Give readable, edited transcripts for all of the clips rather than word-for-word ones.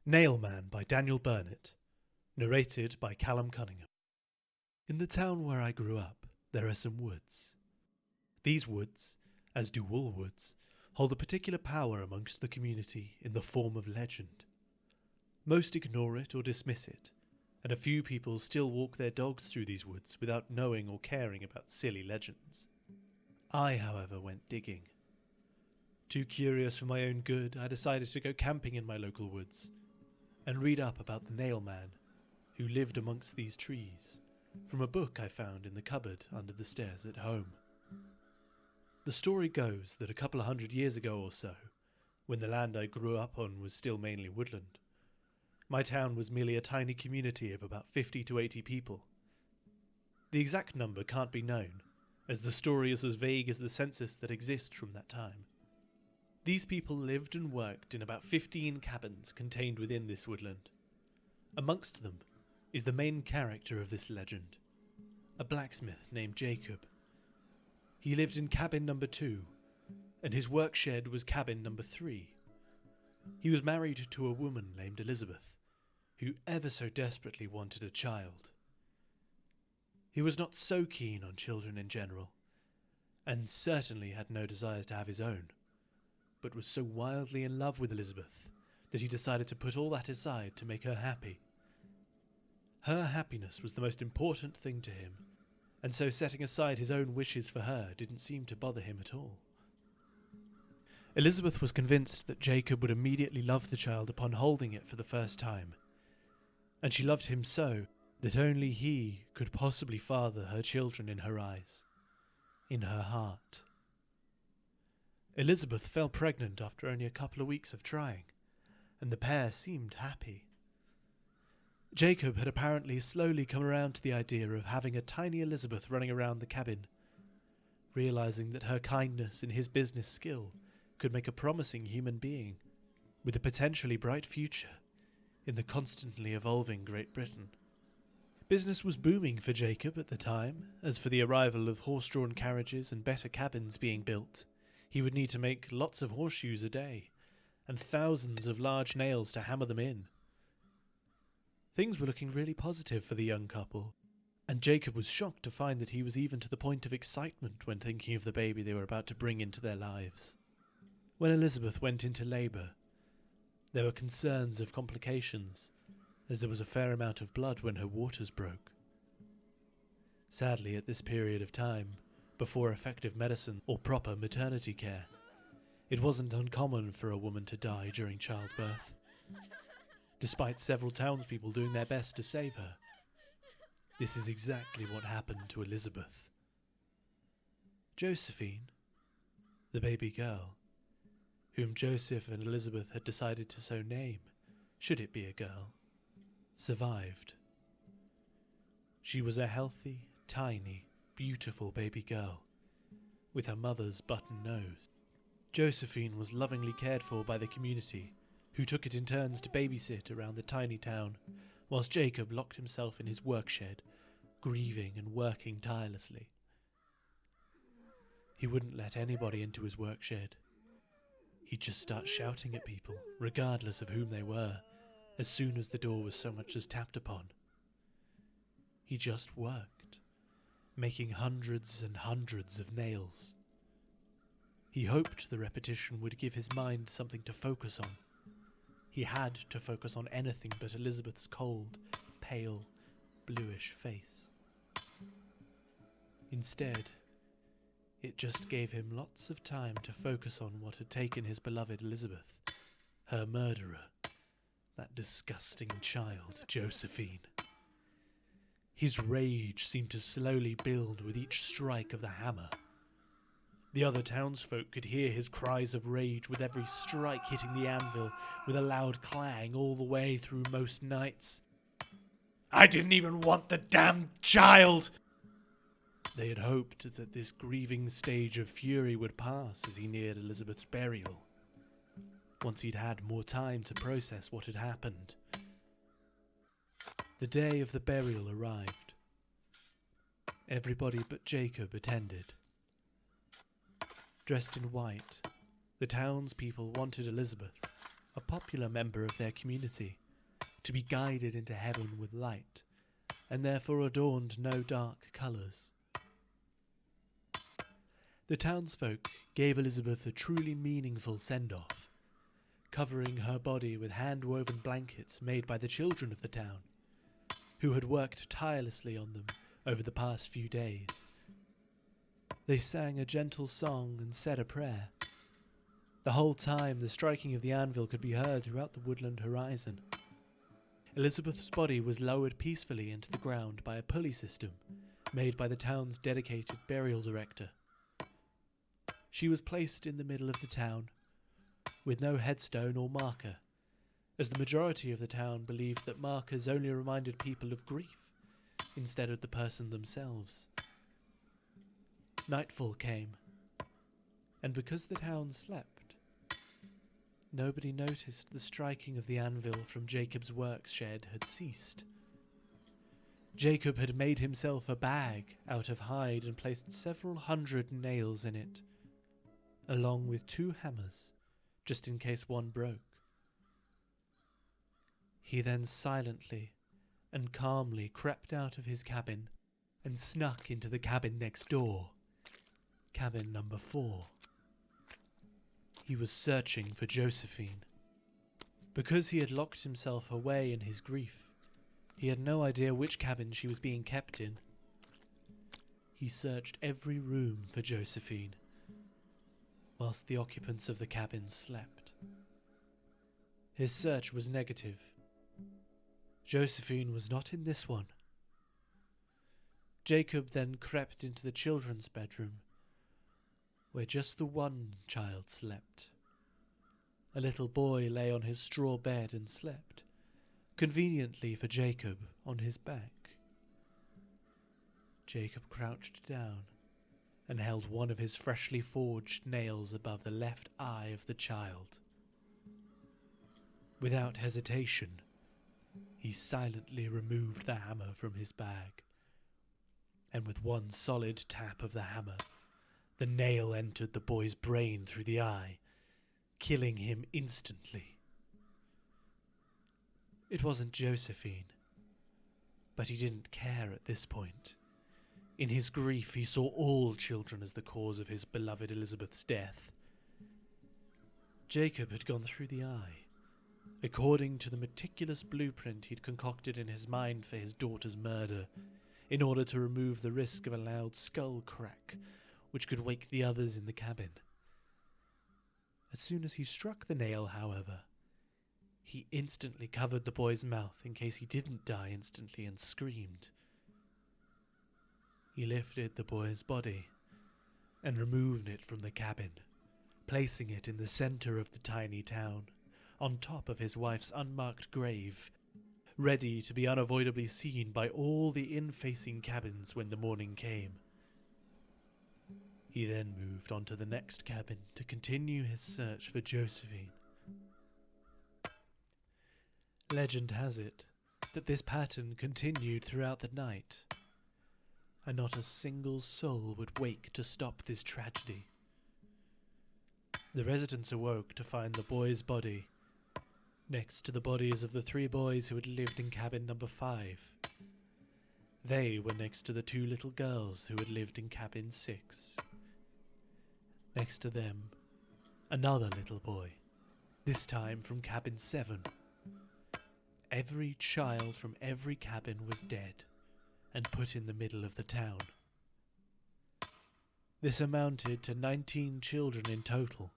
Nailman by Daniel Burnett. Narrated by Callum Cunningham. In the town where I grew up, there are some woods. These woods, as do all woods, hold a particular power amongst the community in the form of legend. Most ignore it or dismiss it, and a few people still walk their dogs through these woods without knowing or caring about silly legends. I, however, went digging. Too curious for my own good, I decided to go camping in my local woods and read up about the Nailman who lived amongst these trees from a book I found in the cupboard under the stairs at home. The story goes that a couple of 100 years ago or so, when the land I grew up on was still mainly woodland, my town was merely a tiny community of about 50 to 80 people. The exact number can't be known, as the story is as vague as the census that exists from that time. These people lived and worked in about 15 cabins contained within this woodland. Amongst them is the main character of this legend, a blacksmith named Jacob. He lived in cabin number 2, and his work shed was cabin number 3. He was married to a woman named Elizabeth, who ever so desperately wanted a child. He was not so keen on children in general, and certainly had no desire to have his own, but was so wildly in love with Elizabeth that he decided to put all that aside to make her happy. Her happiness was the most important thing to him, and so setting aside his own wishes for her didn't seem to bother him at all. Elizabeth was convinced that Jacob would immediately love the child upon holding it for the first time, and she loved him so that only he could possibly father her children in her eyes, in her heart. Elizabeth fell pregnant after only a couple of weeks of trying, and the pair seemed happy. Jacob had apparently slowly come around to the idea of having a tiny Elizabeth running around the cabin, realizing that her kindness and his business skill could make a promising human being with a potentially bright future in the constantly evolving Great Britain. Business was booming for Jacob at the time, as for the arrival of horse-drawn carriages and better cabins being built, he would need to make lots of horseshoes a day, and thousands of large nails to hammer them in. Things were looking really positive for the young couple, and Jacob was shocked to find that he was even to the point of excitement when thinking of the baby they were about to bring into their lives. When Elizabeth went into labour, there were concerns of complications, as there was a fair amount of blood when her waters broke. Sadly, at this period of time, before effective medicine or proper maternity care, it wasn't uncommon for a woman to die during childbirth, despite several townspeople doing their best to save her. This is exactly what happened to Elizabeth. Josephine, the baby girl, whom Joseph and Elizabeth had decided to so name, should it be a girl, survived. She was a healthy, tiny, beautiful baby girl, with her mother's button nose. Josephine was lovingly cared for by the community, who took it in turns to babysit around the tiny town, whilst Jacob locked himself in his work shed, grieving and working tirelessly. He wouldn't let anybody into his work shed. He'd just start shouting at people, regardless of whom they were, as soon as the door was so much as tapped upon. He just worked, making hundreds and hundreds of nails. He hoped the repetition would give his mind something to focus on. He had to focus on anything but Elizabeth's cold, pale, bluish face. Instead, it just gave him lots of time to focus on what had taken his beloved Elizabeth, her murderer, that disgusting child, Josephine. His rage seemed to slowly build with each strike of the hammer. The other townsfolk could hear his cries of rage with every strike hitting the anvil with a loud clang all the way through most nights. "I didn't even want the damned child!" They had hoped that this grieving stage of fury would pass as he neared Elizabeth's burial, once he'd had more time to process what had happened. The day of the burial arrived. Everybody but Jacob attended. Dressed in white, the townspeople wanted Elizabeth, a popular member of their community, to be guided into heaven with light, and therefore adorned no dark colours. The townsfolk gave Elizabeth a truly meaningful send-off, covering her body with hand-woven blankets made by the children of the town, who had worked tirelessly on them over the past few days. They sang a gentle song and said a prayer. The whole time, the striking of the anvil could be heard throughout the woodland horizon. Elizabeth's body was lowered peacefully into the ground by a pulley system made by the town's dedicated burial director. She was placed in the middle of the town, with no headstone or marker, as the majority of the town believed that markers only reminded people of grief instead of the person themselves. Nightfall came, and because the town slept, nobody noticed the striking of the anvil from Jacob's work shed had ceased. Jacob had made himself a bag out of hide and placed several hundred nails in it, along with 2 hammers, just in case one broke. He then silently and calmly crept out of his cabin and snuck into the cabin next door, cabin number 4. He was searching for Josephine. Because he had locked himself away in his grief, he had no idea which cabin she was being kept in. He searched every room for Josephine, whilst the occupants of the cabin slept. His search was negative. Josephine was not in this one. Jacob then crept into the children's bedroom, where just the one child slept. A little boy lay on his straw bed and slept, conveniently for Jacob, on his back. Jacob crouched down and held one of his freshly forged nails above the left eye of the child. Without hesitation, he silently removed the hammer from his bag, and with one solid tap of the hammer, the nail entered the boy's brain through the eye, killing him instantly. It wasn't Josephine, but he didn't care at this point. In his grief, he saw all children as the cause of his beloved Elizabeth's death. Jacob had gone through the eye, according to the meticulous blueprint he'd concocted in his mind for his daughter's murder, in order to remove the risk of a loud skull crack, which could wake the others in the cabin. As soon as he struck the nail, however, he instantly covered the boy's mouth in case he didn't die instantly and screamed. He lifted the boy's body and removed it from the cabin, placing it in the center of the tiny town, on top of his wife's unmarked grave, ready to be unavoidably seen by all the in-facing cabins when the morning came. He then moved on to the next cabin to continue his search for Josephine. Legend has it that this pattern continued throughout the night, and not a single soul would wake to stop this tragedy. The residents awoke to find the boy's body next to the bodies of the 3 boys who had lived in cabin number 5. They were next to the 2 little girls who had lived in cabin 6. Next to them, another little boy, this time from cabin 7. Every child from every cabin was dead and put in the middle of the town. This amounted to 19 children in total,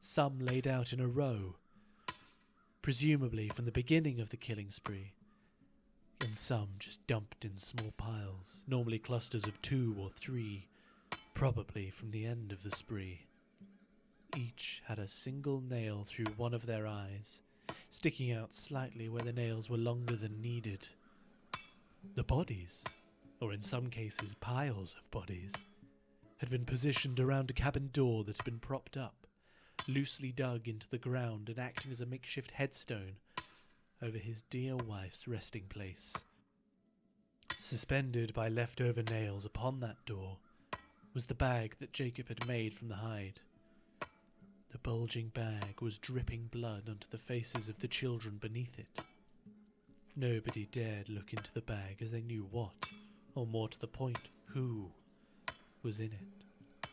some laid out in a row, presumably from the beginning of the killing spree, and some just dumped in small piles, normally clusters of 2 or 3, probably from the end of the spree. Each had a single nail through one of their eyes, sticking out slightly where the nails were longer than needed. The bodies, or in some cases piles of bodies, had been positioned around a cabin door that had been propped up, loosely dug into the ground and acting as a makeshift headstone over his dear wife's resting place. Suspended by leftover nails upon that door was the bag that Jacob had made from the hide. The bulging bag was dripping blood onto the faces of the children beneath it. Nobody dared look into the bag as they knew what, or more to the point, who, was in it.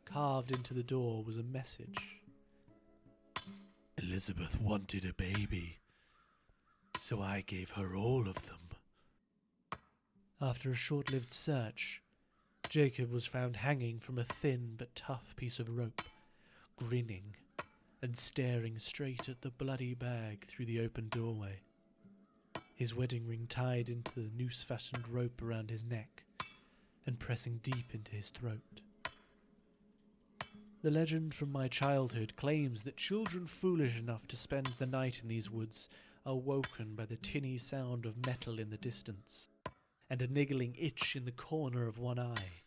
Carved into the door was a message. Elizabeth wanted a baby, so I gave her all of them. After a short-lived search, Jacob was found hanging from a thin but tough piece of rope, grinning and staring straight at the bloody bag through the open doorway, his wedding ring tied into the noose-fastened rope around his neck and pressing deep into his throat. The legend from my childhood claims that children foolish enough to spend the night in these woods are woken by the tinny sound of metal in the distance and a niggling itch in the corner of one eye.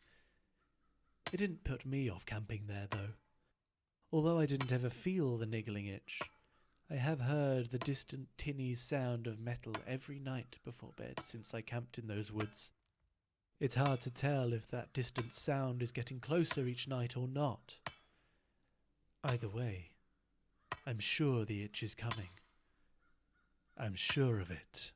It didn't put me off camping there, though. Although I didn't ever feel the niggling itch, I have heard the distant tinny sound of metal every night before bed since I camped in those woods. It's hard to tell if that distant sound is getting closer each night or not. Either way, I'm sure the itch is coming. I'm sure of it.